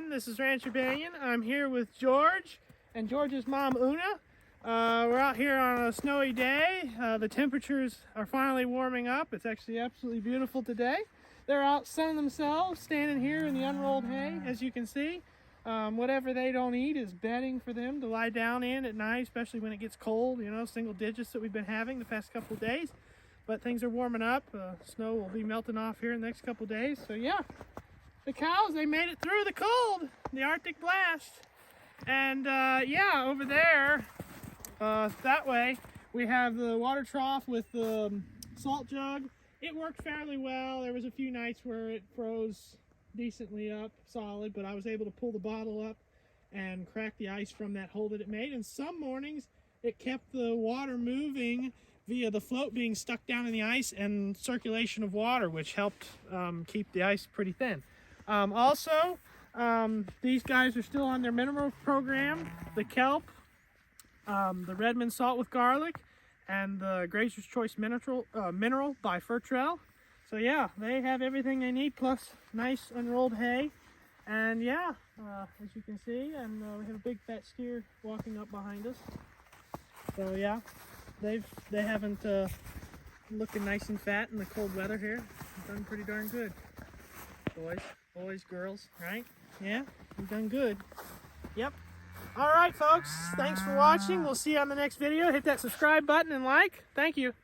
everyone. This is Rancher Banyon. I'm here with George and George's mom, Una. We're out here on a snowy day. The temperatures are finally warming up. It's actually absolutely beautiful today. They're out sunning themselves, standing here in the unrolled hay, as you can see. Whatever they don't eat is bedding for them to lie down in at night, especially when it gets cold, you know, single digits that we've been having the past couple of days. But things are warming up. Snow will be melting off here in the next couple of days. So yeah, the cows, they made it through the cold, the Arctic blast. And yeah, over there, that way, we have the water trough with the salt jug. It worked fairly well. There was a few nights where it froze decently up, solid, but I was able to pull the bottle up and crack the ice from that hole that it made. And some mornings, it kept the water moving via the float being stuck down in the ice and circulation of water, which helped keep the ice pretty thin. Also, these guys are still on their mineral program, the kelp, the Redmond salt with garlic, and the Grazer's Choice mineral by Fur Trail. So yeah, they have everything they need, plus nice unrolled hay. And yeah, as you can see, and we have a big fat steer walking up behind us. So yeah, they haven't looking nice and fat in the cold weather here. Done pretty darn good. Boys, girls, right? Yeah, you've done good. Yep. All right, folks. Thanks for watching. We'll see you on the next video. Hit that subscribe button and like. Thank you.